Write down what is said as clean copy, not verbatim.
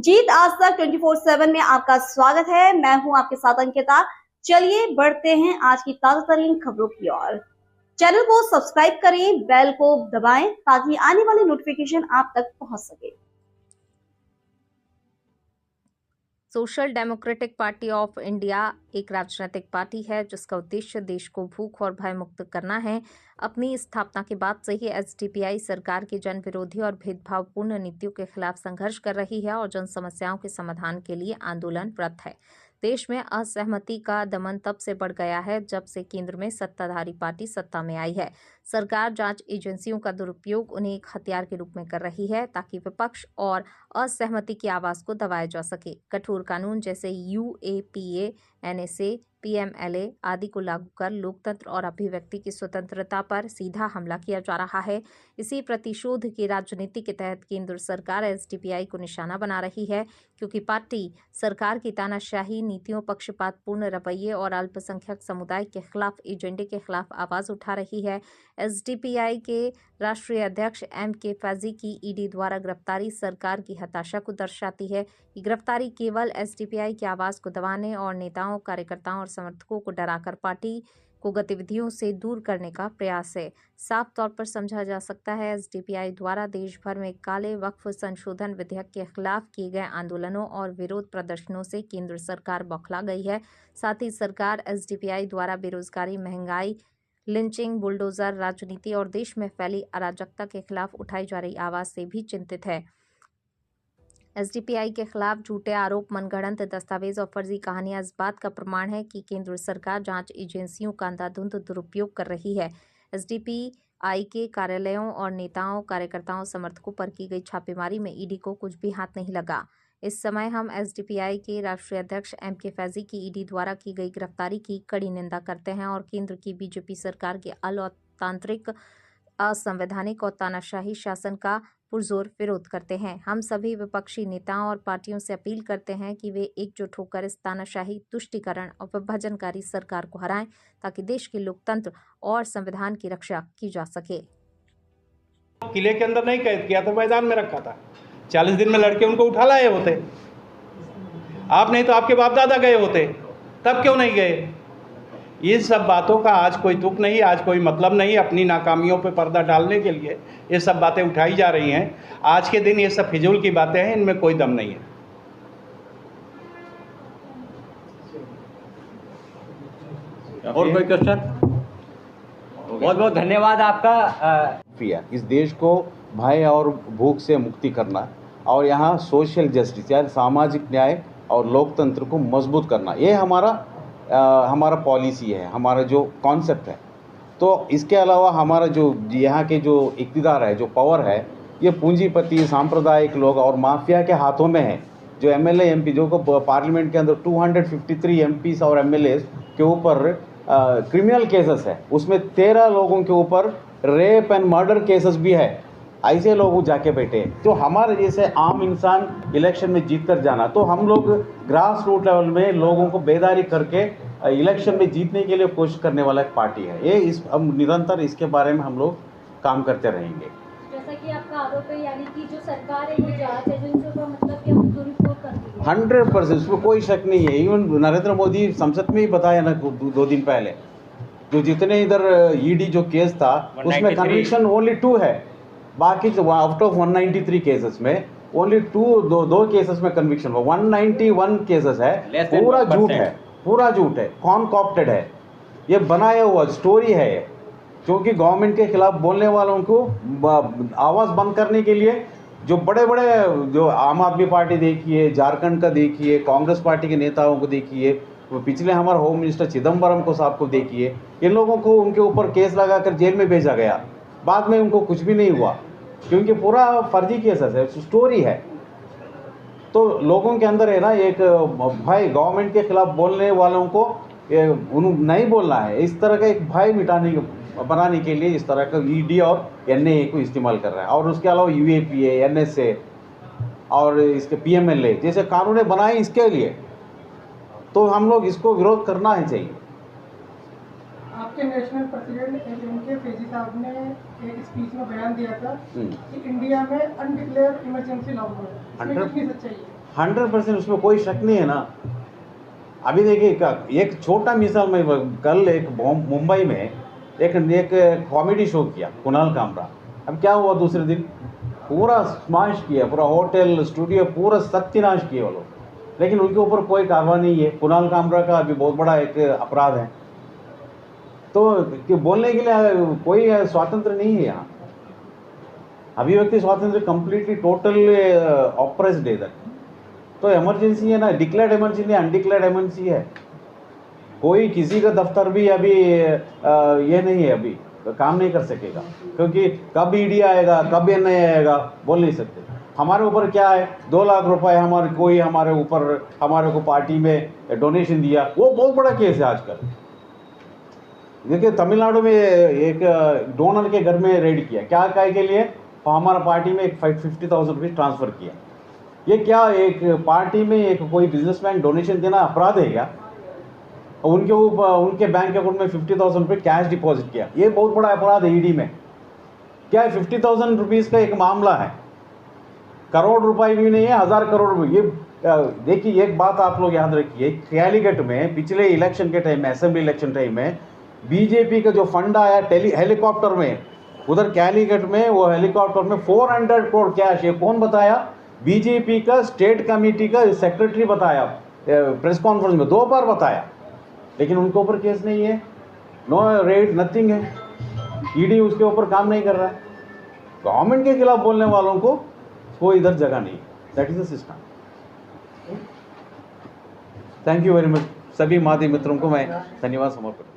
जीत आज तक 24/7 में आपका स्वागत है। मैं हूं आपके साथ अंकिता। चलिए बढ़ते हैं आज की ताजा तरीन खबरों की ओर। चैनल को सब्सक्राइब करें, बेल को दबाएं ताकि आने वाली नोटिफिकेशन आप तक पहुंच सके। Social democratic party of India एक राजनीतिक पार्टी है जिसका उद्देश्य देश को भूख और भय मुक्त करना है। अपनी स्थापना के बाद से ही एसडीपीआई सरकार की जन विरोधी और भेदभावपूर्ण नीतियों के खिलाफ संघर्ष कर रही है और जन समस्याओं के समाधान के लिए आंदोलनरत है। देश में असहमति का दमन तब से बढ़ गया है जब से केंद्र में सत्ताधारी पार्टी सत्ता में आई है। सरकार जांच एजेंसियों का दुरुपयोग उन्हें एक हथियार के रूप में कर रही है ताकि विपक्ष और असहमति की आवाज को दबाया जा सके। कठोर कानून जैसे यूएपीए, एनएसए, पीएमएलए आदि को लागू कर लोकतंत्र और अभिव्यक्ति की स्वतंत्रता पर सीधा हमला किया जा रहा है। इसी प्रतिशोध की राजनीति के तहत केंद्र सरकार एसडीपीआई को निशाना बना रही है, क्योंकि पार्टी सरकार की तानाशाही नीतियों, पक्षपातपूर्ण रवैये और अल्पसंख्यक समुदाय के खिलाफ एजेंडे के खिलाफ आवाज उठा रही है। एसडीपीआई के राष्ट्रीय अध्यक्ष एम.के. फैजी की ईडी द्वारा गिरफ्तारी सरकार की हताशा को दर्शाती है। ये गिरफ्तारी केवल एसडीपीआई की आवाज को दबाने और नेताओं, कार्यकर्ताओं और समर्थकों को डराकर पार्टी को गतिविधियों से दूर करने का प्रयास है। साफ तौर पर समझा जा सकता है एसडीपीआई द्वारा देश भर में काले वक्फ संशोधन विधेयक के खिलाफ किए गए आंदोलनों और विरोध प्रदर्शनों से केंद्र सरकार बौखला गई है। साथ ही सरकार एसडीपीआई द्वारा बेरोजगारी, महंगाई, लिंचिंग, बुलडोजर राजनीति और देश में फैली अराजकता के खिलाफ उठाई जा रही आवाज से भी चिंतित है। एसडीपीआई के खिलाफ झूठे आरोप, मनगढ़ंत दस्तावेज और फर्जी कहानियां इस बात का प्रमाण है कि केंद्र सरकार जांच एजेंसियों का अंधाधुंध दुरुपयोग कर रही है। एसडीपीआई के कार्यालयों और नेताओं, कार्यकर्ताओं, समर्थकों पर की गई छापेमारी में ईडी को कुछ भी हाथ नहीं लगा। इस समय हम एसडीपीआई के राष्ट्रीय अध्यक्ष एम.के. फैजी की ईडी द्वारा की गई गिरफ्तारी की कड़ी निंदा करते हैं और केंद्र की बीजेपी सरकार के अलोकतांत्रिक, असंवैधानिक और तानाशाही शासन का पुरजोर विरोध करते हैं। हम सभी विपक्षी नेताओं और पार्टियों से अपील करते हैं कि वे एकजुट होकर इस तानाशाही, तुष्टीकरण और विभाजनकारी सरकार को हराएं ताकि देश के लोकतंत्र और संविधान की रक्षा की जा सके। किले के अंदर नहीं कैद किया था, मैदान में रखा था। 40 दिन में लड़के उनको उठा लाए होते। आप नहीं तो आपके बाप दादा गए होते, तब क्यों नहीं गए? ये सब बातों का आज कोई तुक नहीं, आज कोई मतलब नहीं। अपनी नाकामियों पे पर्दा डालने के लिए ये सब बातें उठाई जा रही हैं। आज के दिन ये सब फिजूल की बातें हैं, इनमें कोई दम नहीं है। और कोई क्वेश्चन? बहुत बहुत धन्यवाद आपका। इस देश को भय और भूख से मुक्ति करना और यहाँ सोशल जस्टिस यानी सामाजिक न्याय और लोकतंत्र को मजबूत करना, ये हमारा पॉलिसी है, हमारा जो कॉन्सेप्ट है। तो इसके अलावा हमारा जो यहाँ के जो इक़्तिदार है, जो पावर है, ये पूंजीपति, सांप्रदायिक लोग और माफिया के हाथों में है। जो एमएलए एमपी जो को पार्लियामेंट के अंदर 253 एमपीस और एमएलए के ऊपर क्रिमिनल केसेस है, उसमें 13 लोगों के ऊपर रेप एंड मर्डर केसेस भी है। ऐसे लोग जाके बैठे। तो हमारे जैसे आम इंसान इलेक्शन में जीत कर जाना, तो हम लोग ग्रास रूट लेवल में लोगों को बेदारी करके इलेक्शन में जीतने के लिए कोशिश करने वाला एक पार्टी है ये। हम निरंतर इसके बारे में हम लोग काम करते रहेंगे। जैसा कि आपका आरोप है, यानी कि जो सरकार है वो जांच एजेंसियों का मतलब कि हम दुरुपयोग कर रही है। 100% उसमें कोई शक नहीं है। इवन नरेंद्र मोदी संसद में ही बताया ना 2 दिन पहले, जो जितने इधर ईडी जो केस था उसमें कन्विक्शन ओनली 2 है। बाकी आउट ऑफ 193 केसेस में ओनली 2 केसेस में कन्विक्शन हुआ। 191 केसेस है, पूरा झूठ है, पूरा झूठ है, कॉन्कॉप्टेड है, ये बनाया हुआ स्टोरी है। क्योंकि गवर्नमेंट के खिलाफ बोलने वालों को आवाज़ बंद करने के लिए जो बड़े बड़े जो आम आदमी पार्टी देखिए, झारखंड का देखिए, कांग्रेस पार्टी के नेताओं को देखिए, पिछले हमारे होम मिनिस्टर चिदम्बरम को साहब को देखिए, इन लोगों को उनके ऊपर केस लगाकर जेल में भेजा गया। बाद में उनको कुछ भी नहीं हुआ क्योंकि पूरा फर्जी केसेस है, स्टोरी है। तो लोगों के अंदर है ना एक भय, गवर्नमेंट के खिलाफ बोलने वालों को नहीं बोलना है। इस तरह का एक भय बनाने के लिए इस तरह का ईडी और एनआईए को इस्तेमाल कर रहा है। और उसके अलावा यूएपीए, एनएसए और इसके पीएमएलए जैसे कानून बनाए इसके लिए, तो हम लोग इसको विरोध करना ही चाहिए। आपके नेशनल प्रेसिडेंट एम.के. फैजी साहब ने एक स्पीच में बयान दिया था कि इंडिया में अनडिक्लेयर्ड इमरजेंसी लागू है, इसमें कितनी सच्चाई है? 100% उसमें कोई शक नहीं है ना। अभी देखिए एक छोटा मिसाल में, कल एक मुंबई में एक कॉमेडी शो किया कुणाल कामरा। अब क्या हुआ, दूसरे दिन पूरा स्माश किया, पूरा होटल स्टूडियो पूरा सत्यानाश किए वो लोग, लेकिन उनके ऊपर कोई कार्रवाई नहीं है। कुणाल कामरा का अभी बहुत बड़ा एक अपराध है, तो कि बोलने के लिए कोई स्वातंत्र नहीं है यहाँ। अभिव्यक्ति स्वातंत्र कंप्लीटली टोटल ऑप्रेस्ड है इधर। तो इमरजेंसी है ना, डिक्लेयर्ड इमरजेंसी, अनडिक्लेयर्ड इमरजेंसी है। कोई किसी का दफ्तर भी अभी ये नहीं है, अभी काम नहीं कर सकेगा, क्योंकि कब ईडी आएगा कब एनआई आएगा बोल नहीं सकते। हमारे ऊपर क्या है, 2 लाख रुपए हमारे ऊपर हमारे को पार्टी में डोनेशन दिया, वो बहुत बड़ा केस है आजकल। देखिए तमिलनाडु में एक डोनर के घर में रेड किया, क्या काय के लिए, हमारा पार्टी में एक 50,000 रुपीज़ ट्रांसफ़र किया। ये क्या एक पार्टी में एक कोई बिजनेसमैन डोनेशन देना अपराध है क्या? उनके ऊपर उनके बैंक अकाउंट में 50,000 रुपये कैश डिपॉजिट किया, ये बहुत बड़ा अपराध है ईडी में। क्या है, 50,000 रुपीज़ का एक मामला है, करोड़ रुपए भी नहीं है, 1000 करोड़ रुपये। ये देखिए एक बात आप लोग याद रखिए, कैलीकट में पिछले इलेक्शन के टाइम में, असेंबली इलेक्शन टाइम में बीजेपी का जो फंड आया हेलीकॉप्टर में, उधर कैलीकट में वो हेलीकॉप्टर में 400 करोड़ कैश, ये कौन बताया? बीजेपी का स्टेट कमेटी का सेक्रेटरी बताया, प्रेस कॉन्फ्रेंस में 2 बार बताया, लेकिन उनके ऊपर केस नहीं है, नो रेड, नथिंग है। ईडी उसके ऊपर काम नहीं कर रहा है। गवर्नमेंट के खिलाफ बोलने वालों को कोई इधर जगह नहीं, that is the system. Thank you very much. सभी माध्यम मित्रों को मैं धन्यवाद समर्पित